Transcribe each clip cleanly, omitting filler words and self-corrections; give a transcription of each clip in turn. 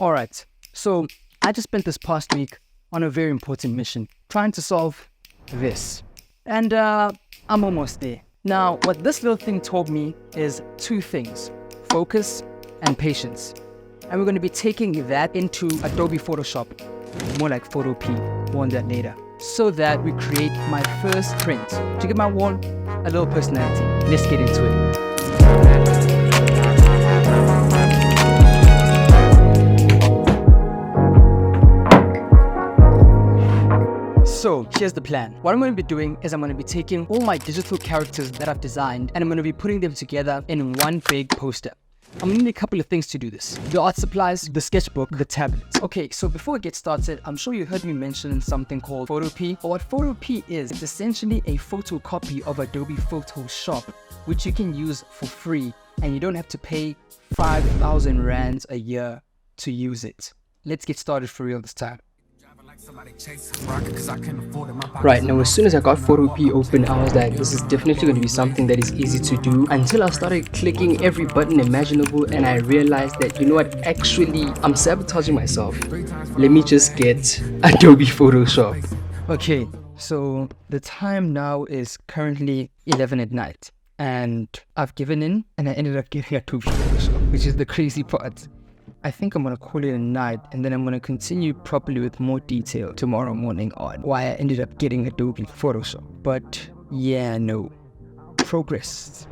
All right, so I just spent this past week on a very important mission, trying to solve this. And I'm almost there. Now, what this little thing taught me is two things: focus and patience. And we're going to be taking that into Adobe Photoshop, more like Photo P, more on that later, so that we create my first print to give my wall a little personality. Let's get into it. So here's the plan. What I'm going to be doing is I'm going to be taking all my digital characters that I've designed and I'm going to be putting them together in one big poster. I'm going to need a couple of things to do this: the art supplies, the sketchbook, the tablets. Okay, so before we get started, I'm sure you heard me mention something called Photo P. But what Photo P is, it's essentially a photocopy of Adobe Photoshop, which you can use for free and you don't have to pay 5,000 rands a year to use it. Let's get started for real this time. Right, now as soon as I got Photo P open, I was like, this is definitely going to be something that is easy to do, until I started clicking every button imaginable and I realized that, you know what, actually I'm sabotaging myself. Let me just get Adobe Photoshop. Okay, so the time now is currently 11 at night and I've given in and I ended up getting Adobe Photoshop, which is the crazy part. I think I'm going to call it a night and then I'm going to continue properly with more detail tomorrow morning on why I ended up getting Adobe Photoshop. But yeah, no. Progress.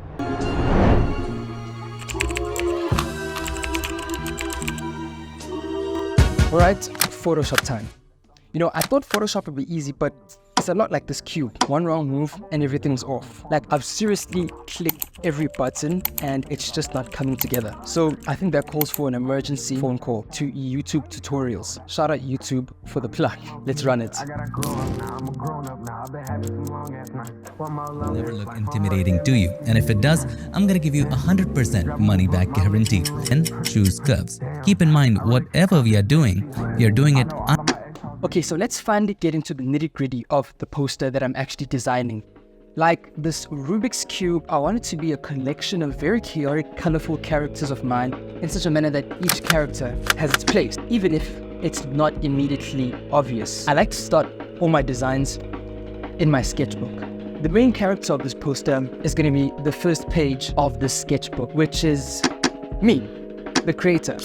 Alright, Photoshop time. You know, I thought Photoshop would be easy, but it's a lot like this cube. One wrong move and everything's off. Like, I've seriously clicked every button and it's just not coming together. So I think that calls for an emergency phone call to YouTube tutorials. Shout out YouTube for the plug. Let's run it. It'll never look intimidating to you, and if it does, I'm gonna give you 100% money back guarantee. And choose curves. Keep in mind, whatever we are doing it. Okay, so let's finally get into the nitty-gritty of the poster that I'm actually designing. Like this Rubik's Cube, I want it to be a collection of very chaotic, colorful characters of mine in such a manner that each character has its place, even if it's not immediately obvious. I like to start all my designs in my sketchbook. The main character of this poster is going to be the first page of the sketchbook, which is me, the creator.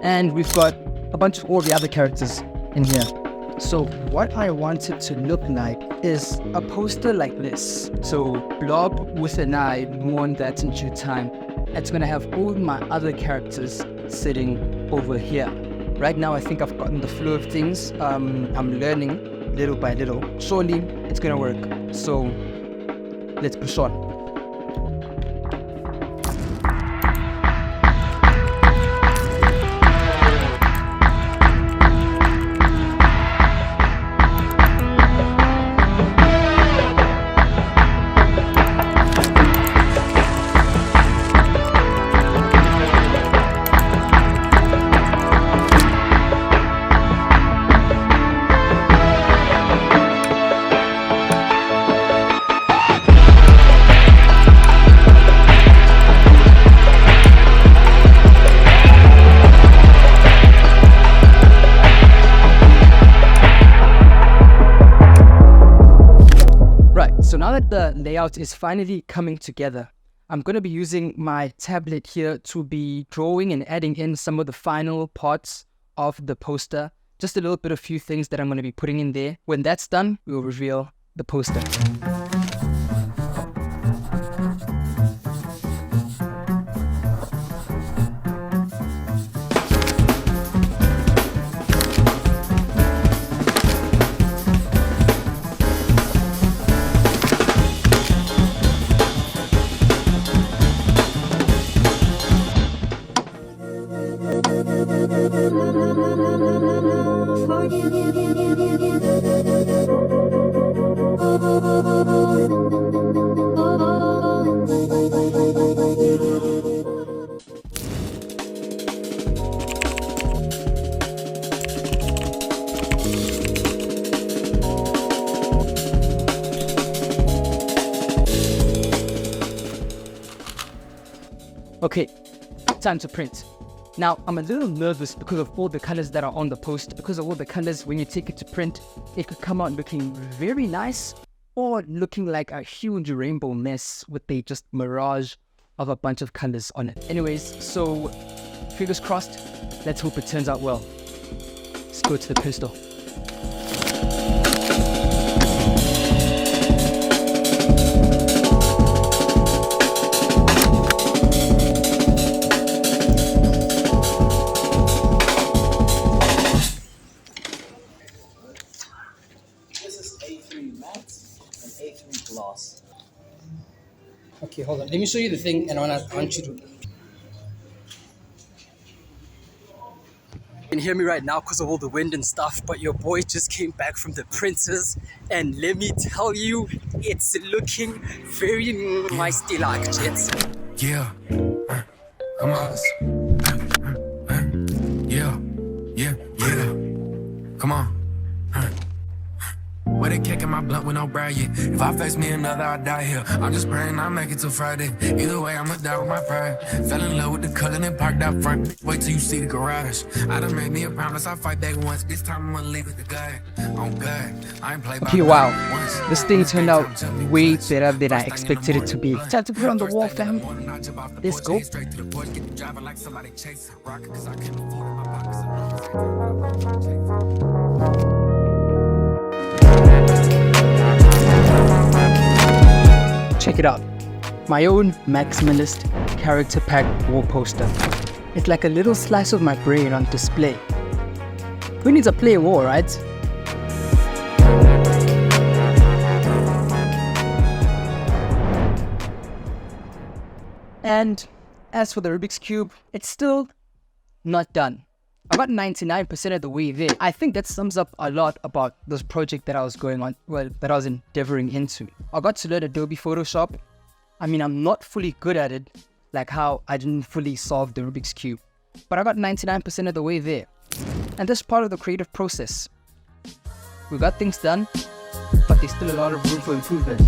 And we've got a bunch of all the other characters in here. So what I want it to look like is a poster like this. So blob with an eye, more on that in due time. It's gonna have all my other characters sitting over here. Right now I think I've gotten the flow of things. I'm learning little by little. Surely it's gonna work. So let's push on. So now that the layout is finally coming together, I'm going to be using my tablet here to be drawing and adding in some of the final parts of the poster. Just a little bit of few things that I'm going to be putting in there. When that's done, we will reveal the poster. Okay, time to print. Now, I'm a little nervous because of all the colors that are on the poster. Because of all the colors, when you take it to print, it could come out looking very nice or looking like a huge rainbow mess with a just mirage of a bunch of colors on it. Anyways, so fingers crossed. Let's hope it turns out well. Let's go to the pistol. Okay, hold on. Let me show you the thing, and I want you to. You can hear me right now because of all the wind and stuff, but your boy just came back from the printers, and let me tell you, it's looking very nice, like jets. Yeah, come on. Yeah, come on. Where they kicking my blunt with no bragging. If I face me another, I die here. I'm just praying I make it till Friday. Either way, I'ma die with my pride. Fell in love with the color and parked out front. Wait till you see the garage. I done made me a promise, I'll fight back once. This time I'm gonna leave it to God. On God, I ain't play by Okay, wow. This thing turned out way better than I expected it to be. Time to put it on the wall, fam. Let's go. Check it out. My own maximalist character pack wall poster. It's like a little slice of my brain on display. Who needs a play wall, right? And as for the Rubik's Cube, it's still not done. I got 99% of the way there. I think that sums up a lot about this project that I was that I was endeavoring into. I got to learn Adobe Photoshop. I mean, I'm not fully good at it, like how I didn't fully solve the Rubik's Cube. But I got 99% of the way there. And that's part of the creative process. We got things done, but there's still a lot of room for improvement.